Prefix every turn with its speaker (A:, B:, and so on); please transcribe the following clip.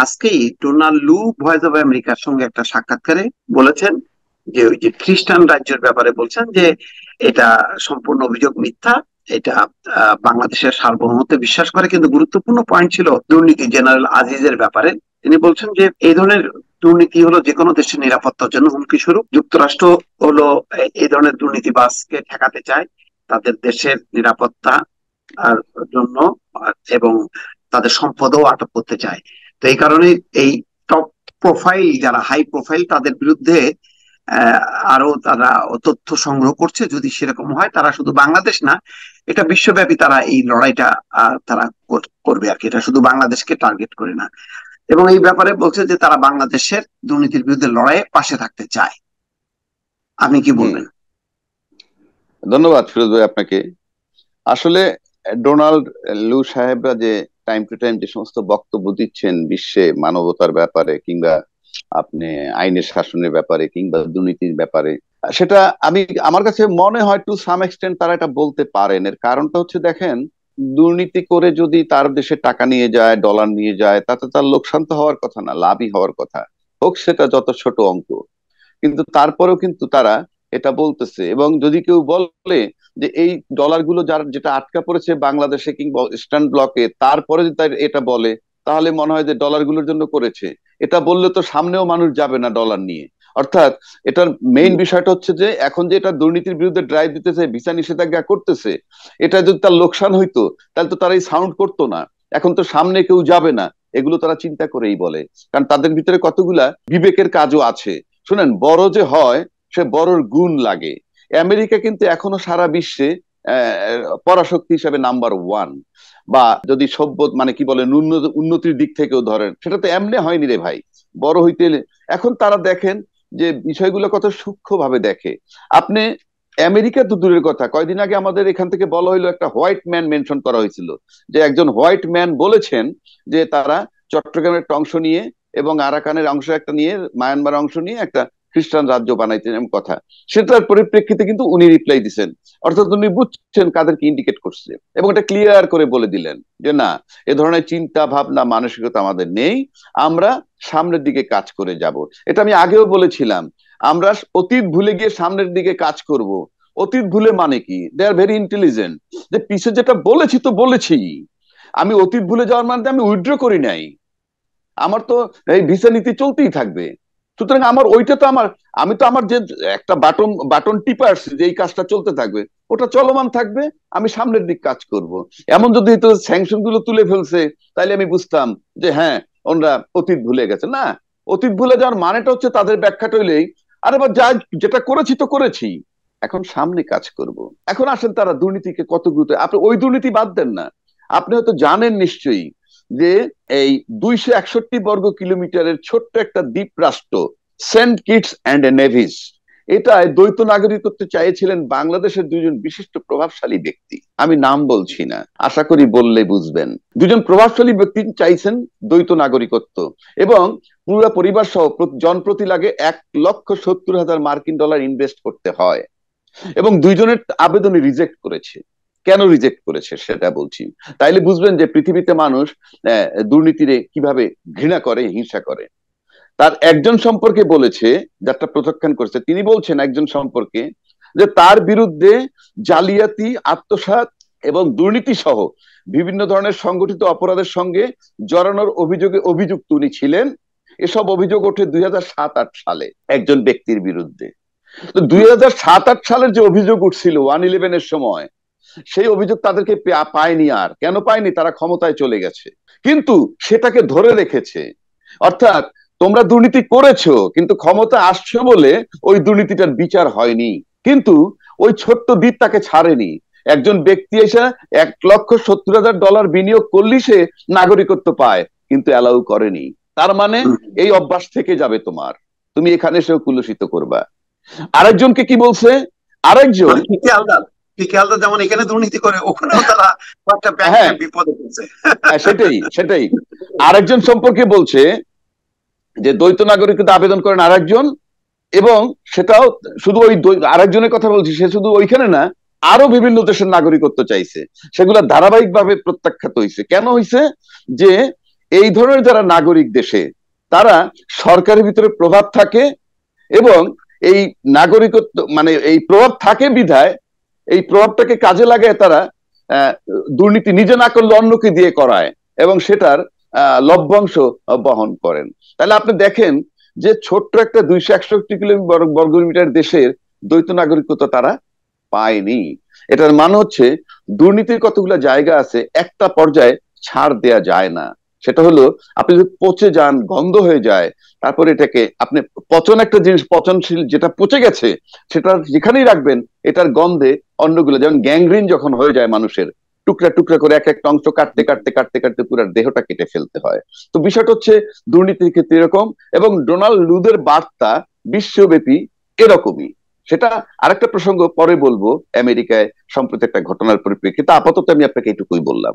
A: আজকেই ডোনাল্ড লু voice of আমেরিকার সঙ্গে একটা সাক্ষাৎকারে বলেছেন যে ওই যে খ্রিস্টান রাজ্যের ব্যাপারে বলছেন যে এটা সম্পূর্ণ অভিযোগ মিথ্যা। এটা বাংলাদেশের সার্বভৌমত্বে বিশ্বাস করে, কিন্তু গুরুত্বপূর্ণ পয়েন্ট ছিল দুর্নীতি জেনারেল আজিজের ব্যাপারে। তিনি বলছেন যে এই ধরনের দুর্নীতি হলো যে কোনো দেশের নিরাপত্তার জন্য হুমকি স্বরূপ। যুক্তরাষ্ট্র হলো এই ধরনের দুর্নীতিবাজকে ঠেকাতে চায় তাদের দেশের নিরাপত্তা আর জন্য, এবং তাদের সম্পদও আটক করতে চায়। তো এই কারণে এই টপ প্রোফাইল যারা হাই প্রোফাইল তাদের বিরুদ্ধে আহ, আরো তারা তথ্য সংগ্রহ করছে। যদি সেরকম হয়, তারা শুধু বাংলাদেশ না, এটা বিশ্বব্যাপী তারা এই লড়াইটা তারা করবে আর কি। এটা শুধু বাংলাদেশকে টার্গেট করে না। এবং এই ব্যাপারে বলছে যে তারা বাংলাদেশের দুর্নীতির বিরুদ্ধে লড়াইয়ে পাশে থাকতে চায়। আপনি কি
B: হুম,
A: বলবেন?
B: ধন্যবাদ ফিরোজ ভাই আপনাকে। আসলে ডোনাল্ড লু সাহেবরা যে টাইম টু টাইম যে সমস্ত বক্তব্য দিচ্ছেন বিশ্বে মানবতার ব্যাপারে কিংবা আপনি আইনের শাসনের ব্যাপারে কিংবা দুর্নীতির ব্যাপারে, সেটা আমি আমার কাছে মনে হয় টু সাম এক্সটেন্ট তারা এটা বলতে পারেন। এর কারণটা হচ্ছে দেখেন, দুর্নীতি করে যদি তার দেশে টাকা নিয়ে যায়, ডলার নিয়ে যায়, তাতে তার লোকসান তো হওয়ার কথা না, লাভই হওয়ার কথা, হোক সেটা যত ছোট অঙ্ক। কিন্তু তারপরেও কিন্তু তারা এটা বলতেছে। এবং যদি কেউ বলে যে এই ডলার গুলো যার যেটা আটকা পড়েছে বাংলাদেশে কিংবা ইস্টার্ন ব্লকে, তারপরে যদি তার এটা বলে, তাহলে মনে হয় যে ডলার গুলোর জন্য করেছে। এটা বললে তো সামনেও মানুষ যাবে না ডলার নিয়ে। অর্থাৎ এটার মেইন বিষয়টা হচ্ছে যে এখন যে এটা দুর্নীতির বিরুদ্ধে ড্রাইভ দিতেছে, ভিসা নিষেধাজ্ঞা করতেছে, এটা যদি তার লোকসান হইতো তাহলে তো তারা এই সাউন্ড করতো না। এখন তো সামনে কেউ যাবে না, এগুলো তারা চিন্তা করেই বলে। কারণ তাদের ভিতরে কতগুলা বিবেকের কাজও আছে। শুনেন, বড় যে হয় সে বড়র গুণ লাগে। আমেরিকা কিন্তু এখনো সারা বিশ্বে পরাশক্তি হিসাবে নাম্বার ওয়ান। বা যদি সভ্য মানে কি বলে উন্নতির দিক থেকেও ধরেন, সেটা তো এমনি হয়নি রে ভাই। বড় হইতে এখন তারা দেখেন যে বিষয়গুলো কত সূক্ষ্ম ভাবে দেখে। আপনি আমেরিকা তো দূরের কথা, কয়দিন আগে আমাদের এখান থেকে বলা হইলো, একটা হোয়াইট ম্যান মেনশন করা হয়েছিল, যে একজন হোয়াইট ম্যান বলেছেন যে তারা চট্টগ্রামের একটা অংশ নিয়ে এবং আরাকানের অংশ একটা নিয়ে, মায়ানমার অংশ নিয়ে একটা খ্রিস্টান রাজ্য বানাইতেন এমন কথা। সেটার পরিপ্রেক্ষিতে কিন্তু উনি রিপ্লাই দিচ্ছেন। অর্থাৎ উনি বুঝছেন কাদেরকে ইন্ডিকেট করছে, এবং এটা ক্লিয়ার করে বলে দিলেন যে না, এ ধরনের চিন্তা ভাবনা মানসিকতা আমাদের নেই, আমরা সামনের দিকে কাজ করে যাব। এটা আমি আগেও বলেছিলাম, আমরা অতীত ভুলে গিয়ে সামনের দিকে কাজ করব। অতীত ভুলে মানে কি, দে আর ভেরি ইন্টেলিজেন্ট, যে পিছে যেটা বলেছি তো বলেছি। আমি অতীত ভুলে যাওয়ার মানে আমি উইথড্র করি নাই, আমার তো এই ভিসা নীতি চলতেই থাকবে। সুতরাং আমার ওইটা তো আমার, আমি তো আমার যে একটা বাটন বাটন টিপার যে এই কাজটা চলতে থাকবে, ওটা চলমান থাকবে, আমি সামনের দিক কাজ করব। এমন যদি তো স্যাংশন গুলো তুলে ফেলছে, তাইলে আমি বুঝতাম যে হ্যাঁ, ওরা অতীত ভুলে গেছে। না, অতীত ভুলে যাওয়ার মানেটা হচ্ছে তাদের ব্যাখ্যাটা হইলেই, আরে বা যা যেটা করেছি তো করেছি, এখন সামনে কাজ করব। এখন আসেন তারা দুর্নীতিকে কত গুরুত্ব, আপনি ওই দুর্নীতি বাদ দেন না, আপনি হয়তো জানেন নিশ্চয়ই যে এই 261 বর্গ কিলোমিটারের ছোট্ট একটা দ্বীপ রাষ্ট্র সেন্ট কিটস অ্যান্ড নেভিস, এটায় দ্বৈত নাগরিকত্ব চাইছিলেন বাংলাদেশের দুজন বিশিষ্ট প্রভাবশালী ব্যক্তি। আমি নাম বলছি না, আশা করি বললে বুঝবেন। দুজন প্রভাবশালী ব্যক্তি চাইছেন দ্বৈত নাগরিকত্ব, এবং পুরো পরিবার সহ জনপ্রতি লাগে $1,70,000 ইনভেস্ট করতে হয়। এবং দুইজনের আবেদনই রিজেক্ট করেছে। কেন রিজেক্ট করেছে সেটা বলছি, তাইলে বুঝবেন যে পৃথিবীতে মানুষ দুর্নীতিরে কিভাবে ঘৃণা করে, হিংসা করে। তার একজন সম্পর্কে বলেছে, যারটা প্রত্যাখ্যান করেছে, তিনি বলছেন একজন সম্পর্কে যে তার বিরুদ্ধে জালিয়াতি, আত্মসাৎ এবং দুর্নীতি সহ বিভিন্ন ধরনের সংগঠিত অপরাধের সঙ্গে জড়ানোর অভিযোগে অভিযুক্ত উনি ছিলেন। এসব অভিযোগ ওঠে 2007-08 সালে একজন ব্যক্তির বিরুদ্ধে। তো 2007-08 সালের যে অভিযোগ উঠছিল 111 এর সময়, সেই অভিযোগ তাদেরকে পায়নি। আর কেন পায়নি? তারা ক্ষমতায় চলে গেছে, কিন্তু সেটাকে ধরে রেখেছে। অর্থাৎ তোমরা দুর্নীতি করেছো, কিন্তু ক্ষমতা আসছো বলে ওই দুর্নীতিটার বিচার হয়নি। কিন্তু ওই ছোট্ট দ্বীপ তাকে ছাড়েনি। একজন ব্যক্তি এসে $1,70,000 বিনিয়োগ করলেই সে নাগরিকত্ব পায়, কিন্তু অ্যালাউ করেনি। তার মানে এই অভ্যাস থেকে যাবে তোমার, তুমি এখানে এসেও কুলুষিত করবা। আরেকজনকে কি বলছে, আরেকজন
A: যেমন এখানে দুর্নীতি করে, ওখানেও তারা একটা ব্যাংকের বিপদে পড়ছে।
B: সেটাই সেটাই আরেকজন সম্পর্কে বলছে যে দ্বৈত নাগরিকত্ব আবেদন করেন আরেকজন, এবং সেটাও শুধু ওই আরেকজনের কথা বলছি, সে শুধু ওইখানে না, আরো বিভিন্ন দেশের নাগরিকত্ব চাইছে, সেগুলো ধারাবাহিক ভাবে প্রত্যাখ্যাত হয়েছে। কেন হয়েছে? যে এই ধরনের যারা নাগরিক দেশে, তারা সরকারের ভিতরে প্রভাব থাকে, এবং এই নাগরিকত্ব মানে এই প্রভাব থাকে বিধায় এই প্রভাবটাকে কাজে লাগায় তারা আহ, দুর্নীতি নিজে না করলে অন্যকে দিয়ে করায়, এবং সেটার লভ্যাংশ বহন করেন। তাহলে আপনি দেখেন যে ছোট্ট একটা 261 বর্গ কিলোমিটার দেশের দ্বৈত নাগরিকত্ব তারা পায়নি। এটার মানে হচ্ছে দুর্নীতির কতগুলো জায়গা আছে, একটা পর্যায়ে ছাড় দেয়া যায় না। সেটা হলো আপনি যদি পচে যান, গন্ধ হয়ে যায়, তারপরে এটাকে আপনি পচন একটা জিনিস, পচনশীল যেটা পচে গেছে সেটা যেখানেই রাখবেন, এটার গন্ধে অন্যগুলো, যেমন গ্যাংগ্রিন যখন হয়ে যায় মানুষের, টুকরা টুকরা করে এক একটা অংশ কাটতে কাটতে কাটতে কাটতে পুরো দেহটা কেটে ফেলতে হয়। তো বিষয়টা হচ্ছে দুর্নীতির ক্ষেত্রে এরকম, এবং ডোনাল্ড লুদের বার্তা বিশ্বব্যাপী এরকমই। সেটা আরেকটা প্রসঙ্গ পরে বলবো, আমেরিকায় সম্প্রতি একটা ঘটনার পরিপ্রেক্ষিতে। আপাতত আমি আপনাকে এটুকুই বললাম।